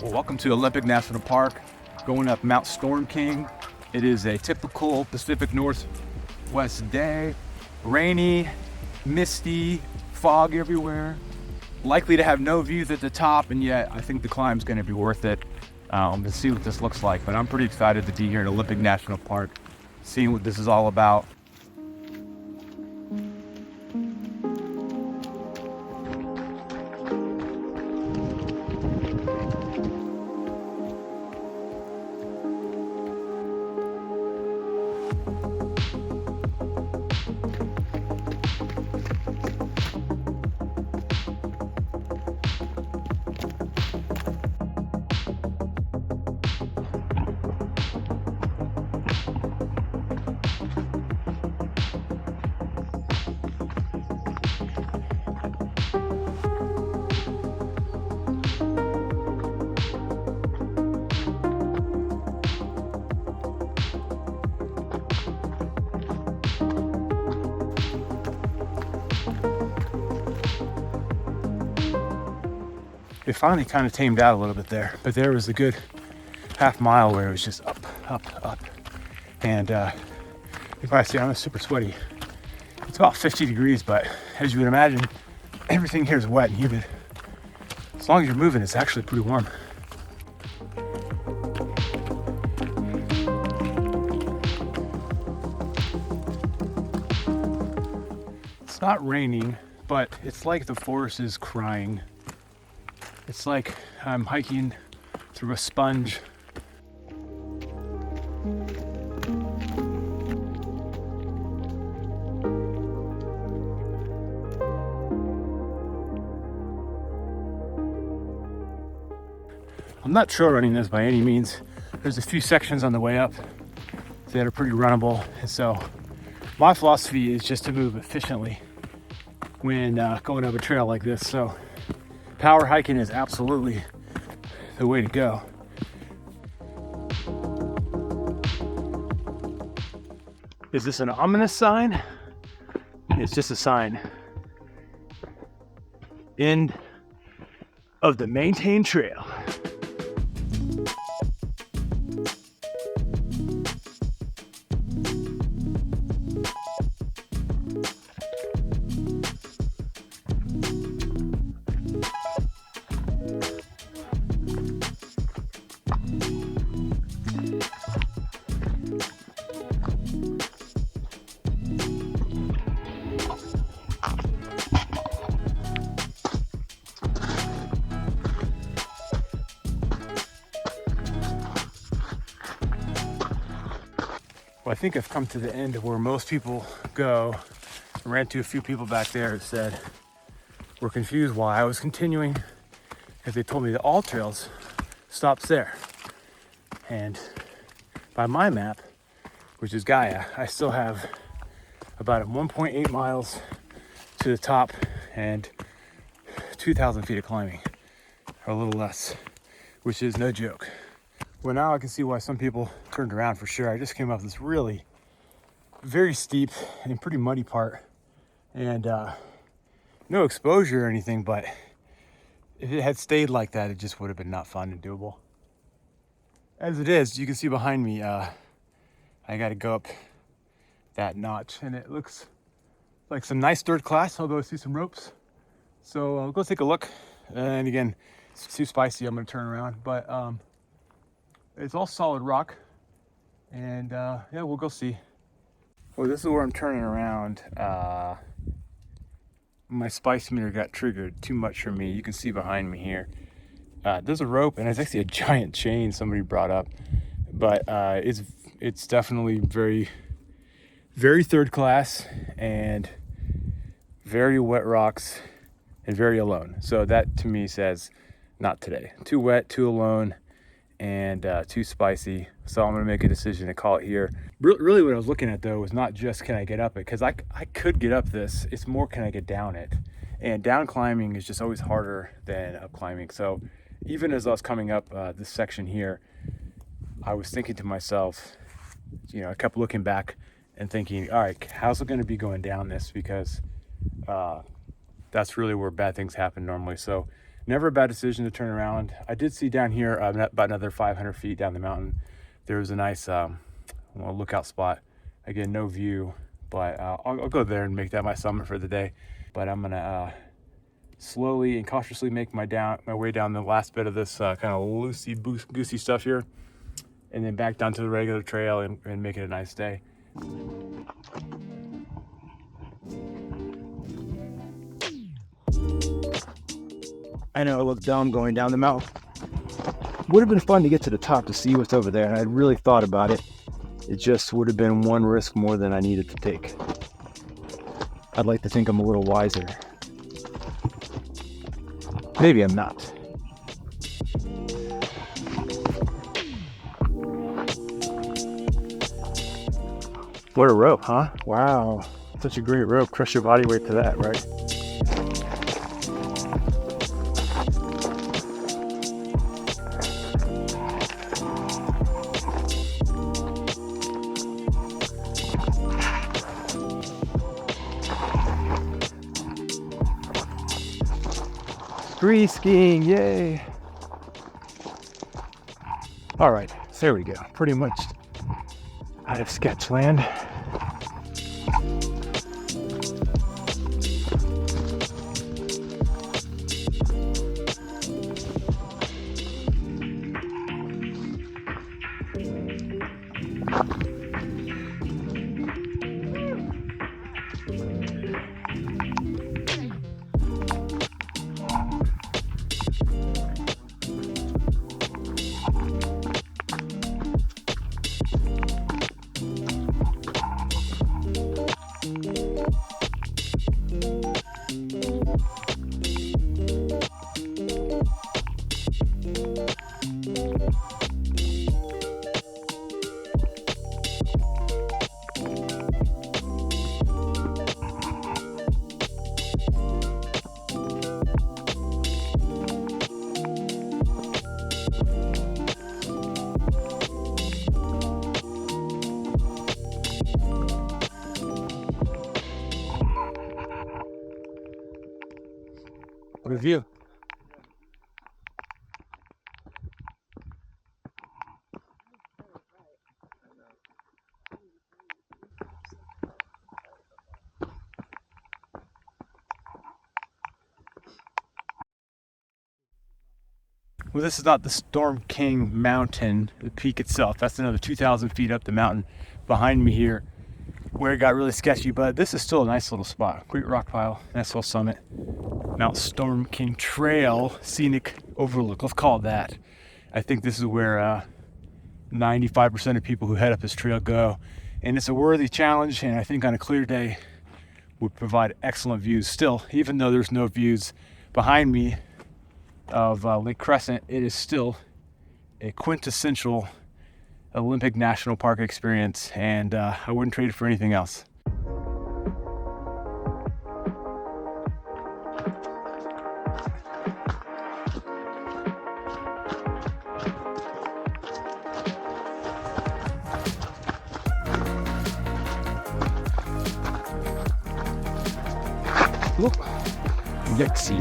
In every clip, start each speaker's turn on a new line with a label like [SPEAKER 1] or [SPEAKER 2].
[SPEAKER 1] Well, welcome to Olympic National Park, going up Mount Storm King. It is a typical Pacific Northwest day. Rainy, misty, fog everywhere. Likely to have no views at the top, and yet I think the climb's going to be worth it. To see what this looks like. But I'm pretty excited to be here at Olympic National Park, seeing what this is all about. It finally kind of tamed out a little bit there, but there was a good half mile where it was just up, up, up. And you probably see I'm super sweaty. It's about 50 degrees, but as you would imagine, everything here is wet and humid. As long as you're moving, it's actually pretty warm. It's not raining, but it's like the forest is crying. It's like I'm hiking through a sponge. I'm not trail running this by any means. There's a few sections on the way up that are pretty runnable. And so my philosophy is just to move efficiently when going up a trail like this. So power hiking is absolutely the way to go. Is this an ominous sign? It's just a sign. End of the maintained trail. Well, I think I've come to the end of where most people go. I ran into a few people back there that said were confused why I was continuing, because they told me that all trails stops there. And by my map, which is Gaia, I still have about 1.8 miles to the top and 2,000 feet of climbing, or a little less, which is no joke. Well, now I can see why some people turned around for sure. I just came up this really very steep and pretty muddy part, and no exposure or anything, but if it had stayed like that, it just would have been not fun and doable. As it is, you can see behind me, I got to go up that notch, and it looks like some nice dirt class. I'll go see some ropes. So I'll go take a look. And again, it's too spicy. I'm going to turn around, but it's all solid rock, and yeah, we'll go see. Well, this is where I'm turning around. My spice meter got triggered too much for me. You can see behind me here. There's a rope, and it's actually a giant chain somebody brought up, but it's definitely very, very third class and very wet rocks and very alone. So that to me says not today. Too wet, too alone, and too spicy. So I'm gonna make a decision to call it here. Really what I was looking at though was not just can I get up it, because I could get up this. It's more can I get down it. And down climbing is just always harder than up climbing. So even as I was coming up this section here, I was thinking to myself, I kept looking back and thinking, all right, how's it going to be going down this? Because that's really where bad things happen normally. So Never a bad decision to turn around. I did see down here about another 500 feet down the mountain, there was a nice lookout spot. Again, no view, but I'll go there and make that my summit for the day. But I'm gonna slowly and cautiously make my way down the last bit of this kind of loosey-goosey stuff here, and then back down to the regular trail and make it a nice day.
[SPEAKER 2] I know I look dumb going down the mountain. Would have been fun to get to the top to see what's over there, and I'd really thought about it. It just would have been one risk more than I needed to take. I'd like to think I'm a little wiser. Maybe I'm not. What a rope, huh? Wow, such a great rope. Crush your body weight to that, right? Free skiing, yay! All right, so there we go. Pretty much out of Sketchland. What a view.
[SPEAKER 1] Well, this is not the Storm King mountain, the peak itself. That's another 2,000 feet up the mountain behind me here, where it got really sketchy, but this is still a nice little spot. Great rock pile, nice little summit. Mount Storm King Trail, Scenic Overlook, let's call it that. I think this is where 95% of people who head up this trail go. And it's a worthy challenge, and I think on a clear day would provide excellent views. Still, even though there's no views behind me of Lake Crescent, it is still a quintessential Olympic National Park experience, and I wouldn't trade it for anything else.
[SPEAKER 2] Look, Lexi.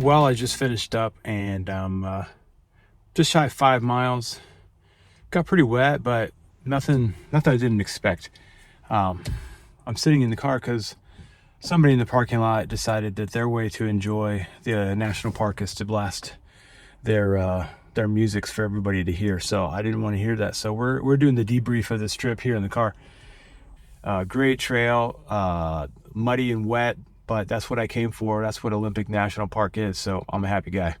[SPEAKER 1] Well, I just finished up, and just shy of 5 miles. Got pretty wet, but nothing I didn't expect. I'm sitting in the car because somebody in the parking lot decided that their way to enjoy the national park is to blast their musics for everybody to hear. So I didn't want to hear that. So we're doing the debrief of this trip here in the car. Great trail, muddy and wet, but that's what I came for. That's what Olympic National Park is. So I'm a happy guy.